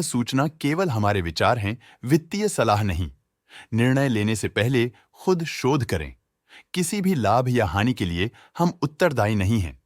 सूचना केवल हमारे विचार हैं, वित्तीय सलाह नहीं। निर्णय लेने से पहले खुद शोध करें। किसी भी लाभ या हानि के लिए हम उत्तरदायी नहीं हैं।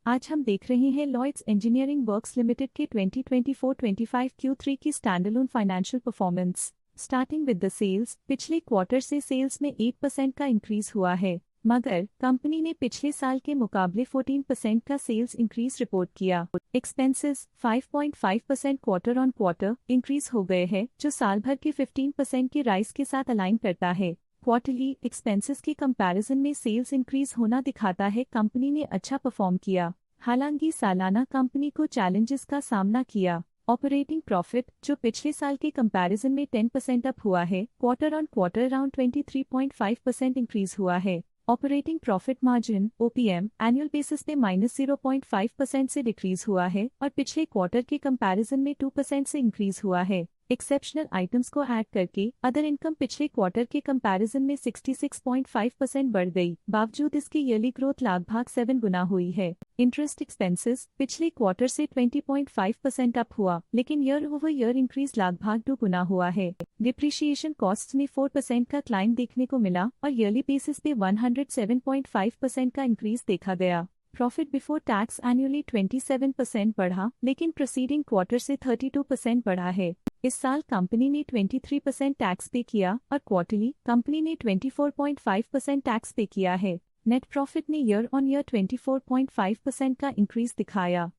आज हम देख रहे हैं लॉयड्स इंजीनियरिंग वर्क्स लिमिटेड के 2024-25 Q3 की standalone financial performance. Starting with the sales, पिछले क्वार्टर से सेल्स में 8% का इंक्रीज हुआ है, मगर कंपनी ने पिछले साल के मुकाबले 14% का सेल्स इंक्रीज रिपोर्ट किया। Expenses 5.5% quarter on quarter increase हो गए हैं, जो साल भर के 15% की राइज के साथ अलाइन करता है। क्वार्टरली एक्सपेंसेस के कंपैरिजन में सेल्स इंक्रीज होना दिखाता है कंपनी ने अच्छा परफॉर्म किया। हालांकि सालाना कंपनी को चैलेंजेस का सामना किया। ऑपरेटिंग प्रॉफिट, जो पिछले साल के कंपैरिजन में 10% अप हुआ है, quarter on quarter around 23.5% increase हुआ है। Operating profit margin OPM annual basis पे -0.5% से डिक्रीज हुआ है और पिछले क्वार्टर के कंपैरिजन में 2% से इंक्रीज हुआ है। एक्सेप्शनल आइटम्स को ऐड करके अदर इनकम पिछले क्वार्टर के कंपैरिजन में 66.5% बढ़ गई, बावजूद इसकी ईयरली ग्रोथ लगभग 7 गुना हुई है। इंटरेस्ट एक्सपेंसेस पिछले क्वार्टर से 20.5% अप हुआ, लेकिन ईयर ओवर ईयर इंक्रीज लगभग 2 गुना हुआ है। डिप्रिशिएशन कॉस्ट्स में 4% का क्लाइम देखने को मिला और ईयरली बेसिस पे 107.5% का इंक्रीज देखा गया। प्रॉफिट बिफोर टैक्स एनुअली 27% बढ़ा, लेकिन प्रीसीडिंग क्वार्टर से 32% बढ़ा है। इस साल कंपनी ने 23% टैक्स पे किया और क्वार्टरली कंपनी ने 24.5% टैक्स पे किया है। नेट प्रॉफिट ने ईयर ऑन ईयर 24.5% का इंक्रीज दिखाया,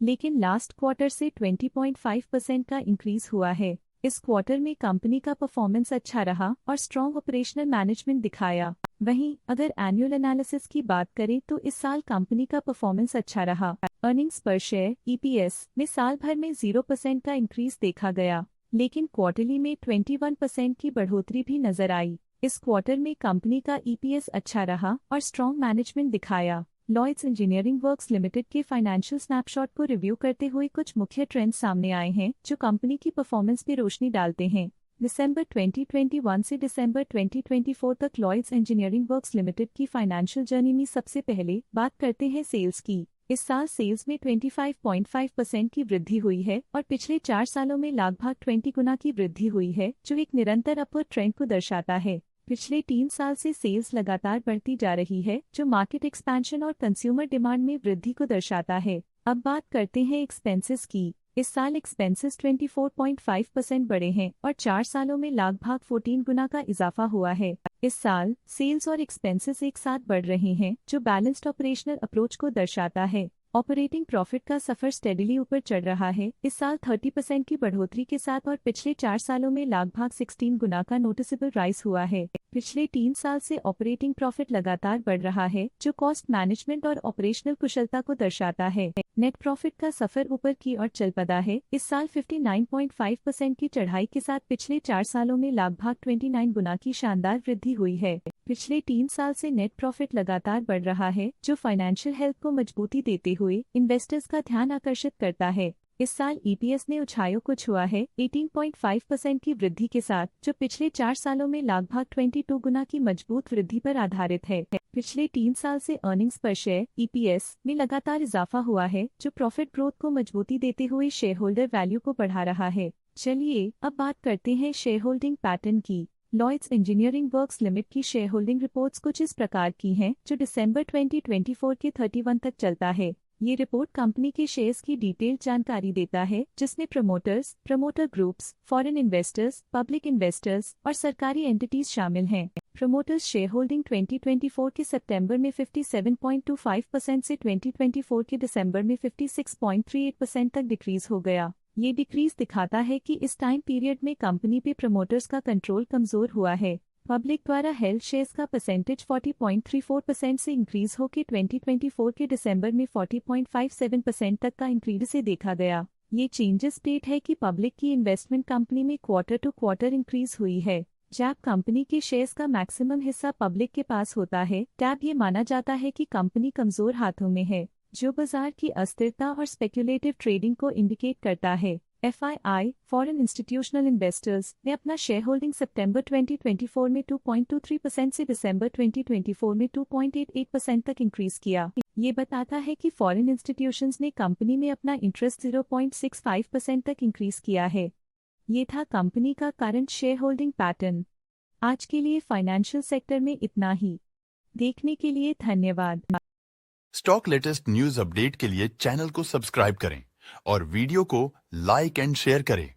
लेकिन लास्ट क्वार्टर से 20.5% का इंक्रीज हुआ है। इस क्वार्टर में कंपनी का परफॉर्मेंस अच्छा रहा और स्ट्रॉन्ग ऑपरेशनल मैनेजमेंट दिखाया। वहीं अगर एनुअल एनालिसिस की बात करें तो इस साल कंपनी का परफॉर्मेंस अच्छा रहा। अर्निंग्स पर शेयर EPS में साल भर में 0% का इंक्रीज देखा गया, लेकिन क्वार्टरली में 21% की बढ़ोतरी भी नजर आई। इस क्वार्टर में कंपनी का EPS अच्छा रहा और स्ट्रॉन्ग मैनेजमेंट दिखाया। लॉयड्स इंजीनियरिंग वर्क्स लिमिटेड के फाइनेंशियल स्नैपशॉट को रिव्यू करते हुए कुछ मुख्य ट्रेंड्स सामने आए हैं जो कंपनी की परफॉर्मेंस पर रोशनी डालते हैं। दिसंबर 2021 से दिसंबर 2024 तक लॉयड्स इंजीनियरिंग वर्क्स लिमिटेड की फाइनेंशियल जर्नी में सबसे पहले बात करते हैं सेल्स की। इस साल सेल्स में 25.5% की वृद्धि हुई है और पिछले 4 सालों में लगभग 20 गुना की वृद्धि हुई है, जो एक निरंतर अपवर्ड ट्रेंड को दर्शाता है। पिछले 3 साल से सेल्स लगातार बढ़ती जा रही है, जो मार्केट एक्सपेंशन और कंज्यूमर डिमांड में वृद्धि को दर्शाता है। अब बात करते हैं एक्सपेंसेस की। इस साल एक्सपेंसेस 24.5% बढ़े हैं और 4 सालों में लगभग 14 गुना का इजाफा हुआ है। इस साल सेल्स और एक्सपेंसेस एक साथ बढ़ रहे हैं, जो बैलेंस्ड ऑपरेशनल अप्रोच को दर्शाता है। ऑपरेटिंग प्रॉफिट का सफर स्टेडिली ऊपर चढ़ रहा है, इस साल 30% की बढ़ोतरी के साथ और पिछले 4 सालों में लगभग 16 गुना का नोटिसेबल राइज हुआ है। पिछले 3 साल से ऑपरेटिंग प्रॉफिट लगातार बढ़ रहा है, जो कॉस्ट मैनेजमेंट और ऑपरेशनल कुशलता को दर्शाता है। नेट प्रॉफिट का सफर ऊपर की ओर चल पड़ा है, इस साल 59.5% की चढ़ाई के साथ पिछले 4 सालों में लगभग 29 गुना की शानदार वृद्धि हुई है। पिछले 3 साल से नेट प्रॉफिट लगातार बढ़ रहा है, जो फाइनेंशियल हेल्थ को मजबूती देते हुए इन्वेस्टर्स का ध्यान आकर्षित करता है। इस साल EPS ने ऊंचाइयों को छुआ है 18.5% की वृद्धि के साथ, जो पिछले 4 सालों में लगभग 22 गुना की मजबूत वृद्धि पर आधारित है। पिछले 3 साल से अर्निंग्स पर शेयर EPS में लगातार इजाफा हुआ है, जो प्रॉफिट ग्रोथ को मजबूती देते हुए शेयर होल्डर वैल्यू को बढ़ा रहा है। चलिए अब बात करते हैं शेयर होल्डिंग पैटर्न की। लॉयड्स इंजीनियरिंग वर्क्स लिमिटेड की शेयर होल्डिंग रिपोर्ट्स कुछ इस प्रकार की हैं, जो दिसंबर 2024 के 31 तक चलता है। ये रिपोर्ट कंपनी के शेयर्स की डिटेल्ड जानकारी देता है, जिसमें promoters, promoter groups, foreign investors, public investors और सरकारी एंटिटीज शामिल हैं। प्रमोटर्स शेयर होल्डिंग 2024 के सितंबर में 57.25% से 2024 के दिसंबर में 56.38% तक डिक्रीज हो गया। ये डिक्रीज दिखाता है कि इस टाइम पीरियड में कंपनी पे प्रमोटर्स का कंट्रोल कमजोर हुआ है। पब्लिक द्वारा हेल्ड शेयर्स का परसेंटेज 40.34% से इंक्रीज होकर 2024 के दिसंबर में 40.57% तक का इंक्रीज से देखा गया। ये चेंजेस स्टेट है कि पब्लिक की इन्वेस्टमेंट कंपनी में क्वार्टर टू क्वार्टर इंक्रीज हुई है। जब कंपनी के शेयर्स का मैक्सिमम हिस्सा पब्लिक के पास होता है, तब ये माना जाता है कि कंपनी कमजोर हाथों में है, जो बाजार की अस्थिरता और स्पेक्युलेटिव ट्रेडिंग को इंडिकेट करता है। FII फॉरेन इंस्टीट्यूशनल इन्वेस्टर्स ने अपना शेयर होल्डिंग सितंबर 2024 में 2.23% से दिसंबर 2024 में 2.88% तक इंक्रीज किया। ये बताता है कि फॉरेन इंस्टीट्यूशंस ने कंपनी में अपना इंटरेस्ट 0.65% तक इंक्रीज किया है। ये था कंपनी का करंट शेयर होल्डिंग पैटर्न। आज के लिए फाइनेंशियल सेक्टर में इतना ही। देखने के लिए धन्यवाद। स्टॉक लेटेस्ट न्यूज अपडेट के लिए चैनल को सब्सक्राइब करें और वीडियो को लाइक एंड शेयर करें।